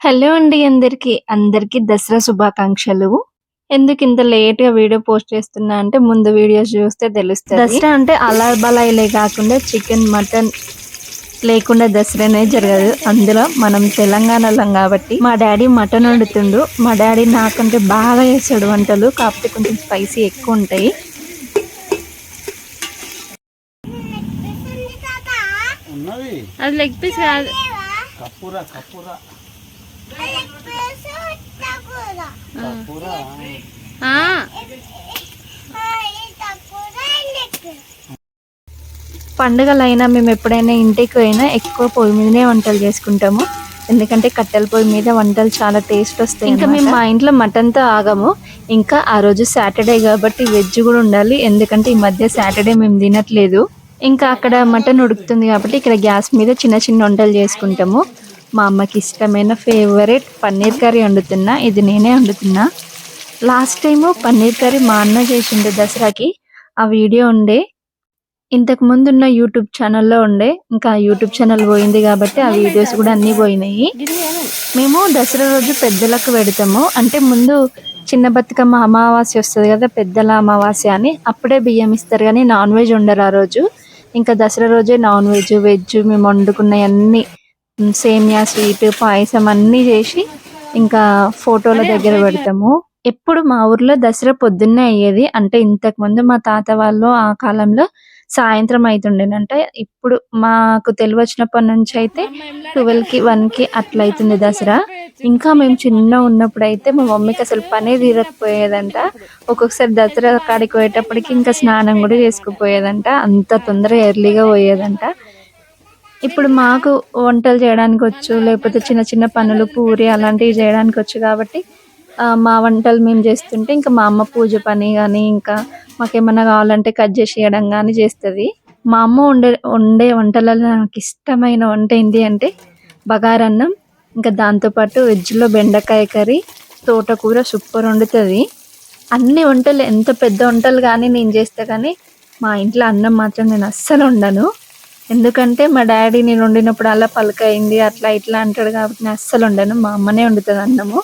Hello అండి అందరికి. అందరికి దసరా శుభాకాంక్షలు. ఎందుకింత లేట్‌గా వీడియో పోస్ట్ చేస్తున్నా అంటే ముందు వీడియోస్ చూస్తే తెలుస్తది. దసరా అంటే అలా బలాయిలే కాకుండా చికెన్, మటన్ లేకుండా దసరా అనేది జరగదు. అందులో మనం తెలంగాణాలం కాబట్టి మా డ్యాడీ మటన్ వండుతుండు. మా డ్యాడీ నాకంటే బాగా చేస్తాడు వంటలు. కాకపోతే కొంచెం స్పైసీ ఎక్కువుంటాయి. అది లెగ్ పీస్ కాదు. పండుగలైనా మేము ఎప్పుడైనా ఇంటికి పోయినా ఎక్కువ పొయ్యి మీదనే వంటలు చేసుకుంటాము. ఎందుకంటే కట్టెల పొయ్యి మీద వంటలు చాలా టేస్ట్ వస్తాయి. ఇంకా మేము మా ఇంట్లో మటన్తో ఆగము. ఇంకా ఆ రోజు సాటర్డే కాబట్టి వెజ్ కూడా ఉండాలి. ఎందుకంటే ఈ మధ్య సాటర్డే మేము తినట్లేదు. ఇంకా అక్కడ మటన్ ఉడుకుతుంది కాబట్టి ఇక్కడ గ్యాస్ మీద చిన్న చిన్న వంటలు చేసుకుంటాము. మా అమ్మకి ఇష్టమైన ఫేవరెట్ పన్నీర్ కర్రీ వండుతున్నా. ఇది నేనే వండుతున్నా. లాస్ట్ టైము పన్నీర్ కర్రీ మా అన్న చేసిండు దసరాకి. ఆ వీడియో ఉండే ఇంతకు ముందున్న యూట్యూబ్ ఛానల్లో ఉండే. ఇంకా యూట్యూబ్ ఛానల్ పోయింది కాబట్టి ఆ వీడియోస్ కూడా అన్నీ పోయినాయి. మేము దసరా రోజు పెద్దలకు పెడతాము. అంటే ముందు చిన్న బతుకమ్మ అమావాస్య వస్తుంది కదా, పెద్దల అమావాస్య అని. అప్పుడే బియ్యం ఇస్తారు కానీ నాన్ వెజ్ ఉండరు ఆ రోజు. ఇంకా దసరా రోజే నాన్ వెజ్, వెజ్ మేము వండుకున్నవి అన్నీ సేమియా, స్వీట్, పాయసం అన్నీ చేసి ఇంకా ఫోటోల దగ్గర పెడతాము. ఎప్పుడు మా ఊర్లో దసరా పొద్దున్నే అయ్యేది. అంటే ఇంతకు ముందు మా తాత వాళ్ళు ఆ కాలంలో సాయంత్రం అయితుండేనంట. ఇప్పుడు మాకు తెలివచ్చినప్పటి నుంచి అయితే 12కి 1కి అట్లా అవుతుంది దసరా. ఇంకా మేము చిన్న ఉన్నప్పుడు అయితే మా మమ్మీకి అసలు పనే తీరకపోయేదంట. ఒక్కొక్కసారి దసరా కాడికి పోయేటప్పటికి ఇంకా స్నానం కూడా చేసుకుపోయేదంట. అంత తొందరగా ఎర్లీగా పోయేదంట. ఇప్పుడు మాకు వంటలు చేయడానికి వచ్చు, లేకపోతే చిన్న చిన్న పనులు పూరి అలాంటివి చేయడానికి వచ్చు కాబట్టి మా వంటలు మేము చేస్తుంటే ఇంకా మా అమ్మ పూజ పని కానీ ఇంకా మాకేమన్నా కావాలంటే కట్ చేసి ఇవ్వడం కానీ చేస్తుంది. మా అమ్మ వండే వంటలలో నాకు ఇష్టమైన వంట ఏంటి అంటే బగారన్నం. ఇంకా దాంతోపాటు వెజ్లో బెండకాయ కర్రీ, తోటకూర సూపర్ వండుతుంది. అన్ని వంటలు ఎంత పెద్ద వంటలు కానీ నేను చేస్తే కానీ మా ఇంట్లో అన్నం మాత్రం నేను అస్సలు వండను. ఎందుకంటే మా డాడీ నేను వండినప్పుడు అలా పలకైంది అట్లా ఇట్లా అంటాడు కాబట్టి నేను అస్సలు వండను. మా అమ్మనే వండుతుంది అన్నము.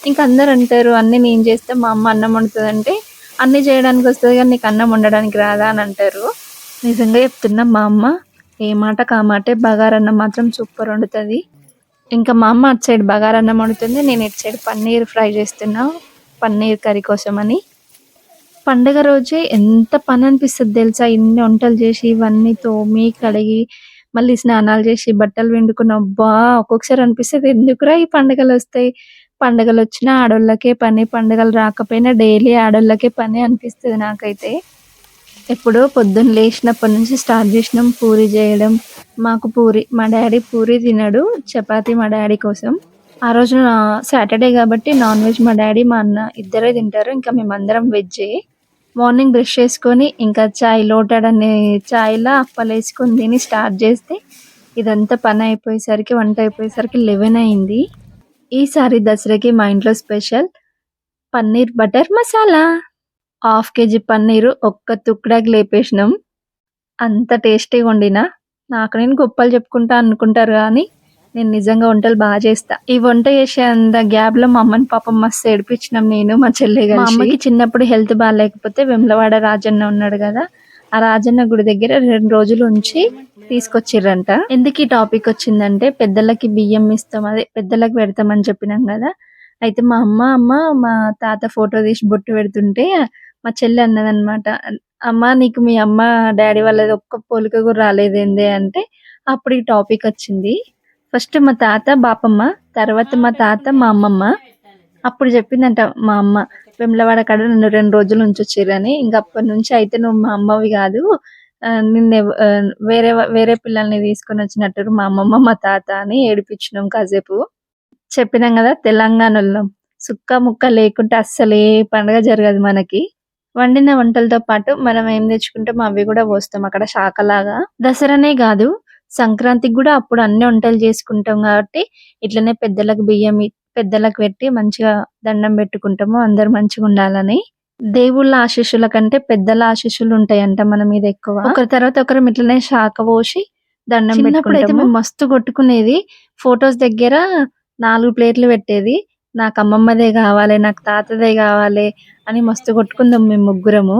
ఇంకా అందరు అంటారు అన్నీ నేను చేస్తే మా అమ్మ అన్నం వండుతుంది అంటే అన్నీ చేయడానికి వస్తుంది కానీ నీకు అన్నం వండడానికి రాదా అని అంటారు. నిజంగా చెప్తున్నా, మా అమ్మ ఏ మాట కామాటే బగారన్నం మాత్రం సూపర్ వండుతుంది. ఇంకా మా అమ్మ అటు సైడ్ బగారన్నం వండుతుంది, నేను ఇటు సైడ్ పన్నీర్ ఫ్రై చేస్తున్నా పన్నీర్ కర్రీ కోసం అని. పండుగ రోజే ఎంత పని అనిపిస్తుంది తెలుసా. ఇన్ని వంటలు చేసి ఇవన్నీ తోమి కడిగి మళ్ళీ స్నానాలు చేసి బట్టలు పిండుకున్న అబ్బా ఒక్కొక్కసారి అనిపిస్తుంది ఎందుకురా ఈ పండుగలు వస్తాయి. పండుగలు వచ్చినా ఆడోళ్ళకే పని, పండుగలు రాకపోయినా డైలీ ఆడోళ్ళకే పని అనిపిస్తుంది నాకైతే. ఎప్పుడో పొద్దున్న లేచినప్పటి నుంచి స్టార్ట్ చేసినాం పూరి చేయడం. మాకు పూరి, మా డాడీ పూరి తినడు, చపాతి మా డాడీ కోసం. ఆ రోజు సాటర్డే కాబట్టి నాన్ వెజ్ మా డాడీ మా అన్న ఇద్దరే తింటారు. ఇంకా మేమందరం వెజ్జే. మార్నింగ్ బ్రష్ చేసుకొని ఇంకా చాయ్ లోటాడనే చాయ్లో అప్పలు వేసుకొని తిని స్టార్ట్ చేస్తే ఇదంతా పని అయిపోయేసరికి వంట అయిపోయేసరికి 11 అయింది. ఈసారి దసరాకి మా ఇంట్లో special paneer butter masala. 1/2 kg paneer ఒక్క తుక్కడాకి లేపేసినాం. అంత టేస్టీగా వండినా. నాకు నేను గొప్పలు చెప్పుకుంటా అనుకుంటారు కానీ నేను నిజంగా వంటలు బాగా చేస్తా. ఈ వంట చేసే అంత గ్యాప్లో మా అమ్మని పాపం మస్తు ఏడిపించినాం నేను మా చెల్లె కలిసి. మా అమ్మకి చిన్నప్పుడు హెల్త్ బాగాలేకపోతే వెమ్లవాడ రాజన్న ఉన్నాడు కదా, ఆ రాజన్న గుడి దగ్గర 2 రోజులు ఉంచి తీసుకొచ్చిర్రంట. ఎందుకు ఈ టాపిక్ వచ్చిందంటే పెద్దలకి బియ్యం ఇస్తాం, అదే పెద్దలకు పెడతామని చెప్పినాం కదా. అయితే మా అమ్మ మా తాత ఫోటో తీసి బొట్టు పెడుతుంటే మా చెల్లె అన్నదనమాట, అమ్మ నీకు మీ అమ్మ డాడీ వాళ్ళది ఒక్క పోలిక కూడా రాలేదేందే అంటే అప్పుడు ఈ టాపిక్ వచ్చింది. ఫస్ట్ మా తాత బాపమ్మ, తర్వాత మా తాత మా అమ్మమ్మ. అప్పుడు చెప్పిందంట మా అమ్మ వెమ్లవాడ కాడ నన్ను 2 రోజులు ఉంచొచ్చిర్రని. ఇంకా అప్పటి నుంచి అయితే నువ్వు మా అమ్మవి కాదు, నిన్ను వేరే వేరే పిల్లల్ని తీసుకొని వచ్చినట్టు మా అమ్మమ్మ మా తాత అని ఏడిపించినాం కాసేపు. చెప్పినాం కదా తెలంగాణలో సుక్క ముక్క లేకుంటే అస్సలు ఏ పండుగ జరగదు మనకి. వండిన వంటలతో పాటు మనం ఏం తెచ్చుకుంటాం అవి కూడా పోస్తాం అక్కడ శాఖలాగా. దసరానే కాదు సంక్రాంతికి కూడా అప్పుడు అన్ని వంటలు చేసుకుంటాం కాబట్టి ఇట్లనే పెద్దలకు బియ్యం పెద్దలకు పెట్టి మంచిగా దండం పెట్టుకుంటాము అందరు మంచిగా ఉండాలని. దేవుళ్ళ ఆశీస్సుల కంటే పెద్దల ఆశీస్సులు ఉంటాయంట మన మీద ఎక్కువ. ఒకరి తర్వాత ఒకరు ఇట్లనే శాఖ పోసి దండం పెట్టుకుంటాము. మస్తు కొట్టుకునేది ఫొటోస్ దగ్గర. 4 ప్లేట్లు పెట్టేది. నాకు అమ్మమ్మదే కావాలి, నాకు తాతదే కావాలి అని మస్తు కొట్టుకుందాం మేము ముగ్గురము.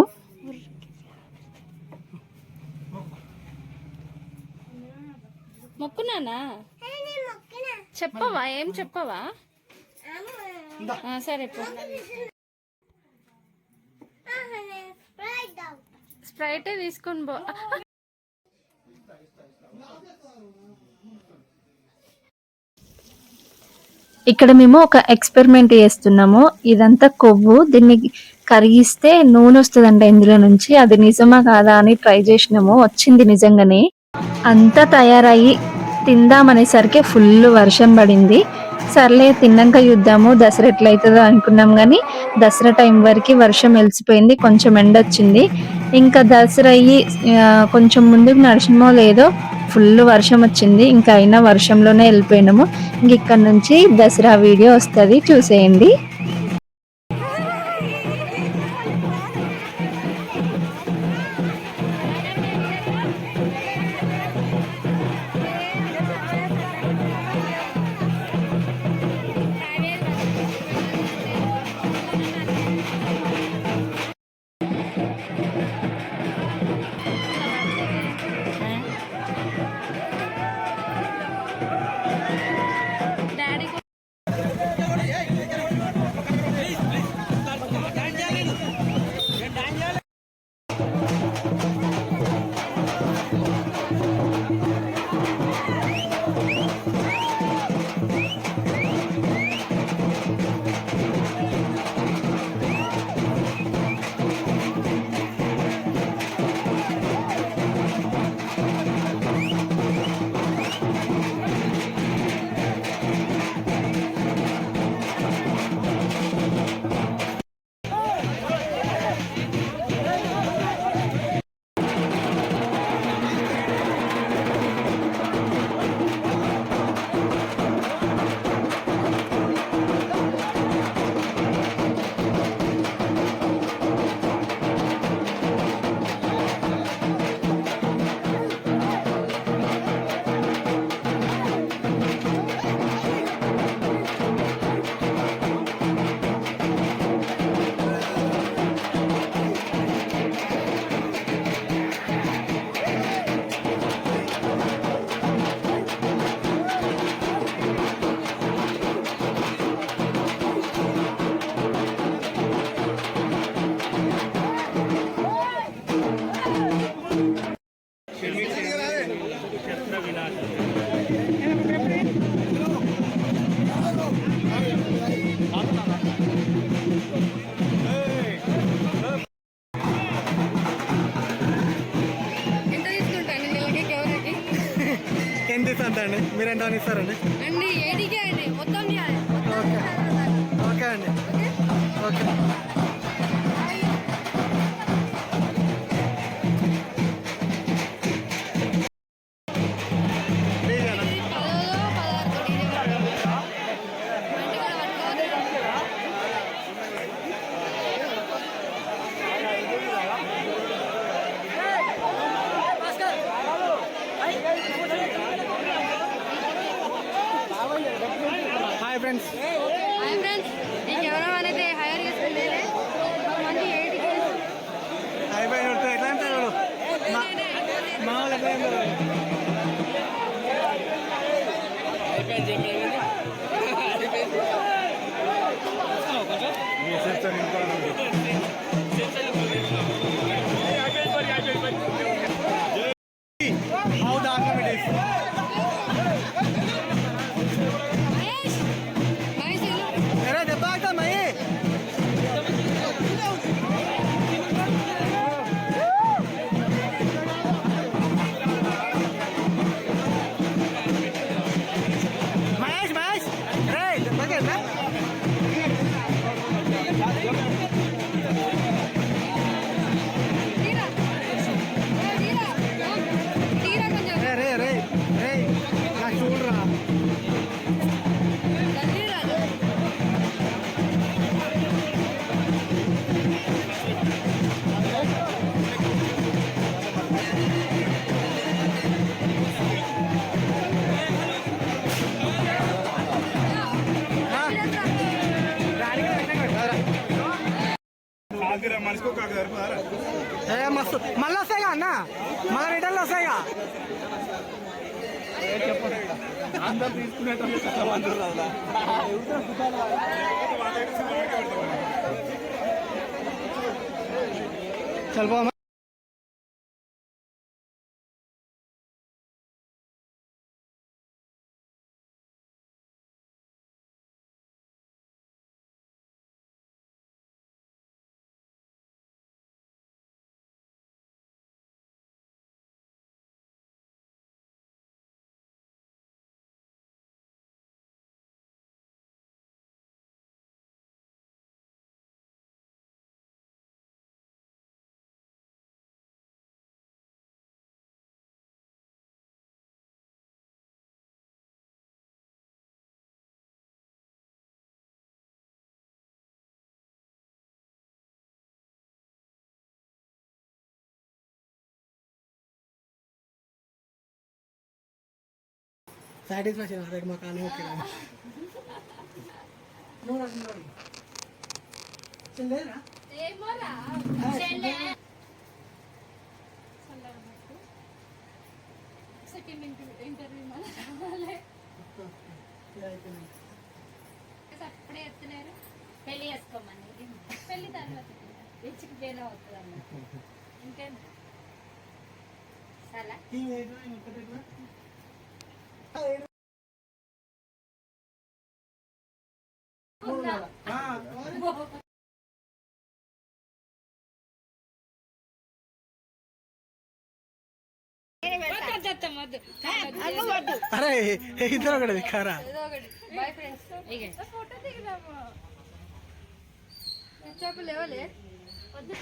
మొక్కునానా చెప్పవా, ఏం చెప్పవా? సరే స్ప్రైటే తీసుకొని పో. ఇక్కడ మేము ఒక ఎక్స్పెరిమెంట్ చేస్తున్నాము. ఇదంతా కొవ్వు, దీన్ని కరిగిస్తే నూనె వస్తుందంట ఇందులో నుంచి. అది నిజమా కాదా అని ట్రై చేసినాము, వచ్చింది నిజంగానే. అంతా తయారయ్యి తిందామనేసరికి ఫుల్ వర్షం పడింది. సర్లే తిన్నాక చూద్దాము దసరా ఎట్లయితుందో అనుకున్నాం, కానీ దసరా టైం వరకు వర్షం వెలిసిపోయింది, కొంచెం ఎండ వచ్చింది. ఇంకా దసరా అయ్యి కొంచెం ముందుకు నడిచినమో లేదో ఫుల్ వర్షం వచ్చింది. ఇంకా అయినా వర్షంలోనే వెళ్ళిపోయినాము. ఇంక ఇక్కడ నుంచి దసరా వీడియో వస్తుంది, చూసేయండి. అండి మీరు ఎంత ఇస్తారండి అండి ఏడికే అండి మొత్తం ఓకే అండి ఓకే. హాయ్ ఫ్రెండ్స్, ఈ కెమెరా అనేది హైర్ చేసుకుంటే మంచి 8 అయిపోయి ఎట్లా అంటారు మా వాళ్ళు how the argument is. Mahesh మళ్ళీ వస్తాయిగా అన్న, మళ్ళీ రిటర్న్లో వస్తాయిగా. చల్పా సాటిస్ఫాక్షన్ అదే మా కానీ ఓకే చెల్లేరా అప్పుడే ఎత్తులేరు పెళ్లి చేసుకోమని పెళ్లి తర్వాత రిచ్కి పేరు అవుతుంది అన్న ఇంకేం చాలా అరే ఇద్దరు ఒకటి కారా బాయ్ ఫ్రెండ్స్ ఫోటో దిగుదాము లేవలే వద్దు